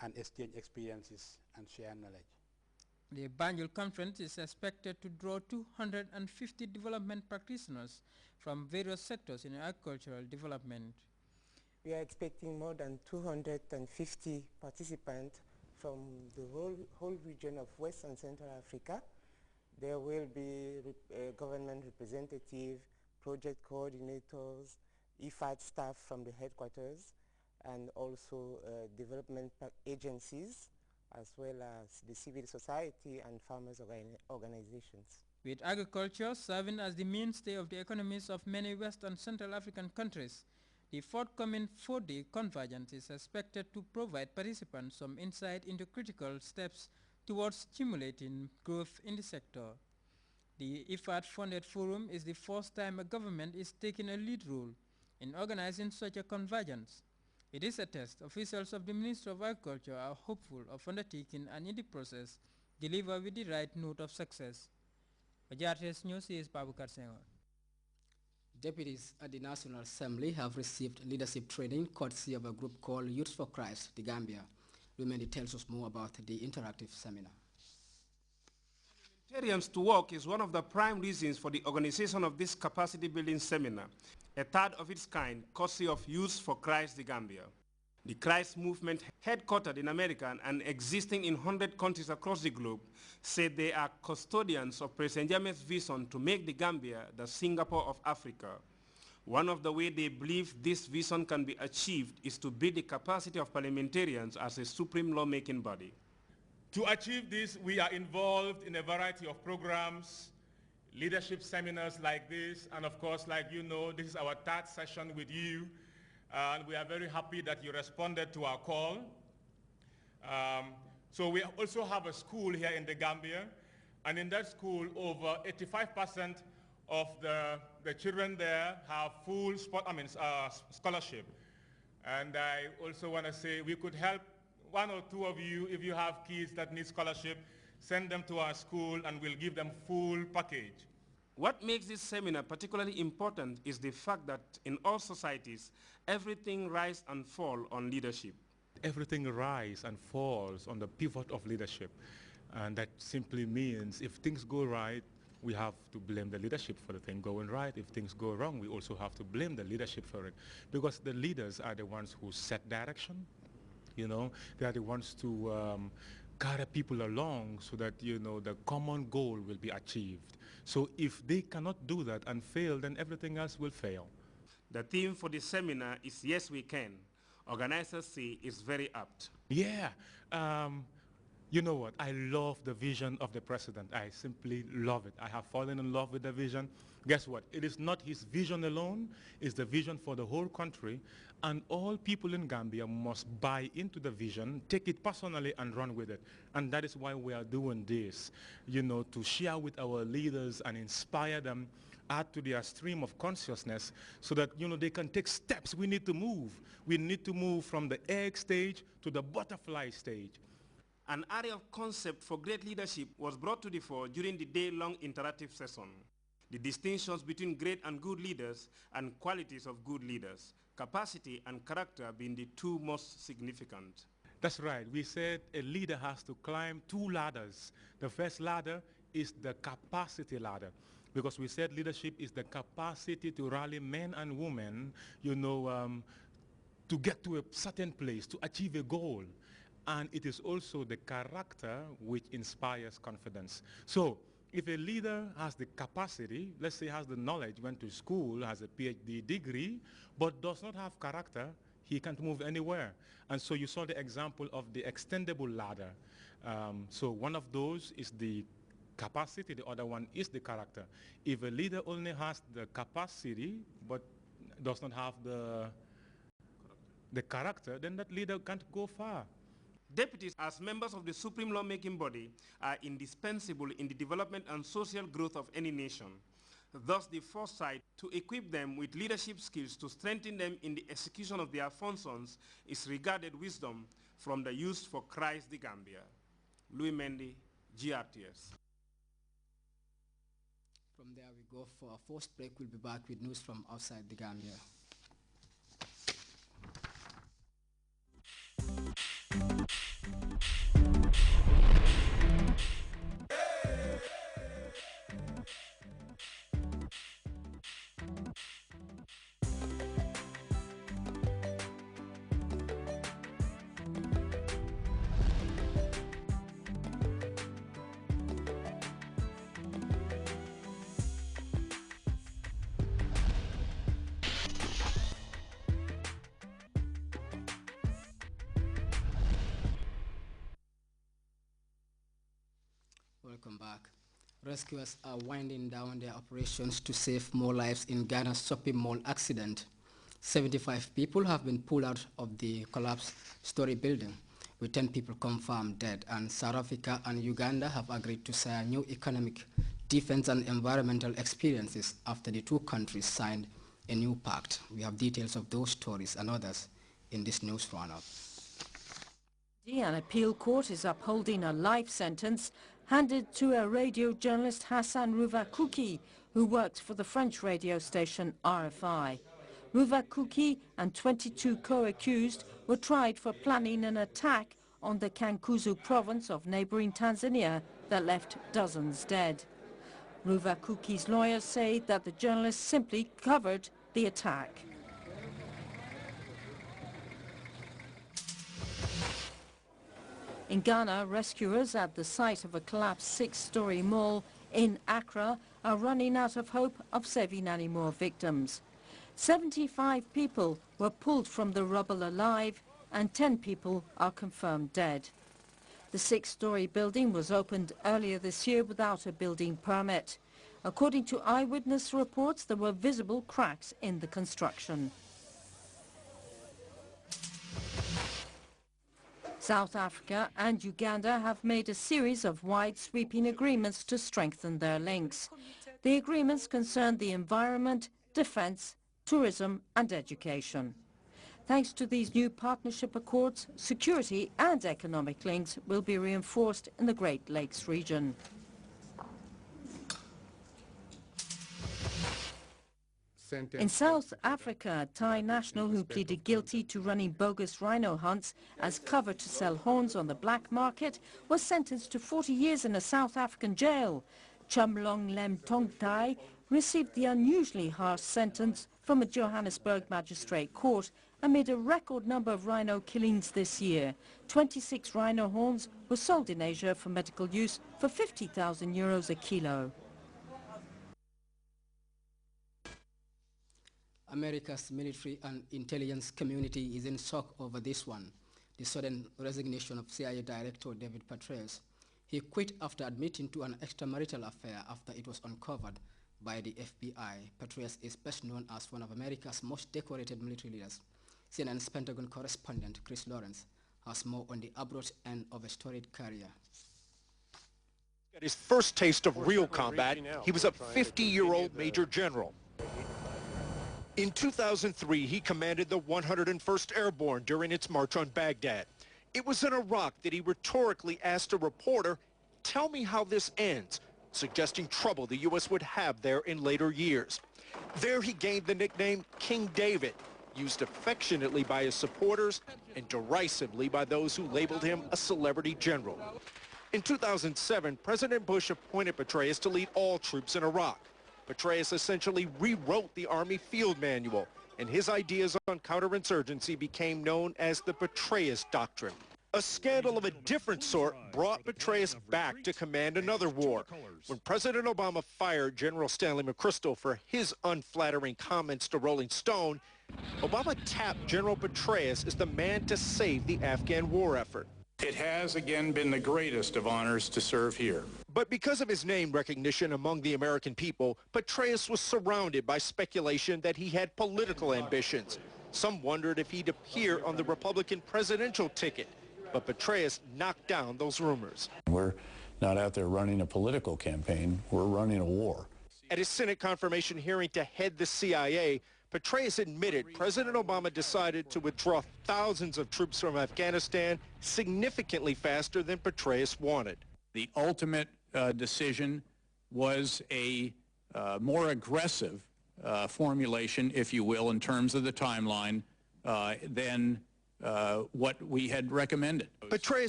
and exchange experiences and share knowledge. The Banjul conference is expected to draw 250 development practitioners from various sectors in agricultural development. We are expecting more than 250 participants from the whole region of West and Central Africa. There will be government representatives, project coordinators, IFAD staff from the headquarters, and also development agencies, as well as the civil society and farmers organizations. With agriculture serving as the mainstay of the economies of many West and Central African countries, the forthcoming 4-day convergence is expected to provide participants some insight into critical steps towards stimulating growth in the sector. The IFAD-funded forum is the first time a government is taking a lead role in organizing such a convergence. It is a test officials of the Ministry of Agriculture are hopeful of undertaking and in the process deliver with the right note of success. Grts News is Babukar Senghor. Deputies at the National Assembly have received leadership training courtesy of a group called Youth for Christ, the Gambia. Lumeni tells us more about the interactive seminar. Parliamentarians to work is one of the prime reasons for the organization of this capacity building seminar, a third of its kind, courtesy of Youth for Christ, the Gambia. The Christ movement, headquartered in America and existing in 100 countries across the globe, said they are custodians of President Jammeh's vision to make the Gambia the Singapore of Africa. One of the ways they believe this vision can be achieved is to build the capacity of parliamentarians as a supreme lawmaking body. To achieve this, we are involved in a variety of programs, leadership seminars like this, and of course, like you know, this is our third session with you, and we are very happy that you responded to our call. So we also have a school here in the Gambia, and in that school, over 85% of the children there have full scholarship. And I also want to say we could help one or two of you, if you have kids that need scholarship, send them to our school and we'll give them full package. What makes this seminar particularly important is the fact that in all societies, everything rises and falls on leadership. Everything rises and falls on the pivot of leadership. And that simply means if things go right, we have to blame the leadership for the thing going right. If things go wrong, we also have to blame the leadership for it. Because the leaders are the ones who set direction. You know, they are the ones to carry people along so that, you know, the common goal will be achieved. So if they cannot do that and fail, then everything else will fail. The theme for the seminar is Yes We Can. Organizers say it's very apt. Yeah. You know what? I love the vision of the president. I simply love it. I have fallen in love with the vision. Guess what? It is not his vision alone. It's the vision for the whole country. And all people in Gambia must buy into the vision, take it personally and run with it. And that is why we are doing this, you know, to share with our leaders and inspire them, add to their stream of consciousness so that, you know, they can take steps. We need to move. We need to move from the egg stage to the butterfly stage. An area of concept for great leadership was brought to the fore during the day-long interactive session. The distinctions between great and good leaders and qualities of good leaders, capacity and character being the two most significant. That's right. We said a leader has to climb two ladders. The first ladder is the capacity ladder, because we said leadership is the capacity to rally men and women, you know, to get to a certain place, to achieve a goal. And it is also the character which inspires confidence. So if a leader has the capacity, let's say has the knowledge, went to school, has a PhD degree, but does not have character, he can't move anywhere. And so you saw the example of the extendable ladder. So one of those is the capacity, the other one is the character. If a leader only has the capacity but does not have the character, then that leader can't go far. Deputies, as members of the supreme lawmaking body, are indispensable in the development and social growth of any nation. Thus, the foresight to equip them with leadership skills to strengthen them in the execution of their functions is regarded wisdom from the Youth for Christ, the Gambia. Louis Mendy, GRTS. From there we go for our first break. We'll be back with news from outside the Gambia. Welcome back. Rescuers are winding down their operations to save more lives in Ghana's shopping mall accident. 75 people have been pulled out of the collapsed story building, with 10 people confirmed dead, and South Africa and Uganda have agreed to share new economic, defense and environmental experiences after the two countries signed a new pact. We have details of those stories and others in this news roundup. An appeal court is upholding a life sentence handed to a radio journalist, Hassan Rouva-Kouki, who worked for the French radio station RFI. Rouva-Kouki and 22 co-accused were tried for planning an attack on the Cankuzo province of neighboring Tanzania that left dozens dead. Rouva-Kouki's lawyers say that the journalist simply covered the attack. In Ghana, rescuers at the site of a collapsed 6-story mall in Accra are running out of hope of saving any more victims. 75 people were pulled from the rubble alive and 10 people are confirmed dead. The 6-story building was opened earlier this year without a building permit. According to eyewitness reports, there were visible cracks in the construction. South Africa and Uganda have made a series of wide-sweeping agreements to strengthen their links. The agreements concern the environment, defense, tourism and education. Thanks to these new partnership accords, security and economic links will be reinforced in the Great Lakes region. In South Africa, a Thai national who pleaded guilty to running bogus rhino hunts as cover to sell horns on the black market was sentenced to 40 years in a South African jail. Chamlong Lem Tongtai received the unusually harsh sentence from a Johannesburg magistrate court amid a record number of rhino killings this year. 26 rhino horns were sold in Asia for medical use for €50,000 a kilo. America's military and intelligence community is in shock over this one, the sudden resignation of CIA Director David Petraeus. He quit after admitting to an extramarital affair after it was uncovered by the FBI. Petraeus is best known as one of America's most decorated military leaders. CNN's Pentagon correspondent Chris Lawrence has more on the abrupt end of a storied career. At his first taste of real combat, he was a 50-year-old Major General. In 2003, he commanded the 101st Airborne during its march on Baghdad. It was in Iraq that he rhetorically asked a reporter, "Tell me how this ends," suggesting trouble the U.S. would have there in later years. There he gained the nickname King David, used affectionately by his supporters and derisively by those who labeled him a celebrity general. In 2007, President Bush appointed Petraeus to lead all troops in Iraq. Petraeus essentially rewrote the Army Field Manual, and his ideas on counterinsurgency became known as the Petraeus Doctrine. A scandal of a different sort brought Petraeus back to command another war. When President Obama fired General Stanley McChrystal for his unflattering comments to Rolling Stone, Obama tapped General Petraeus as the man to save the Afghan war effort. It has again been the greatest of honors to serve here. But because of his name recognition among the American people, Petraeus was surrounded by speculation that he had political ambitions. Some wondered if he'd appear on the Republican presidential ticket, but Petraeus knocked down those rumors. We're not out there running a political campaign, we're running a war. At his Senate confirmation hearing to head the CIA, Petraeus admitted President Obama decided to withdraw thousands of troops from Afghanistan significantly faster than Petraeus wanted. The ultimate decision was a more aggressive formulation, if you will, in terms of the timeline than what we had recommended. Petraeus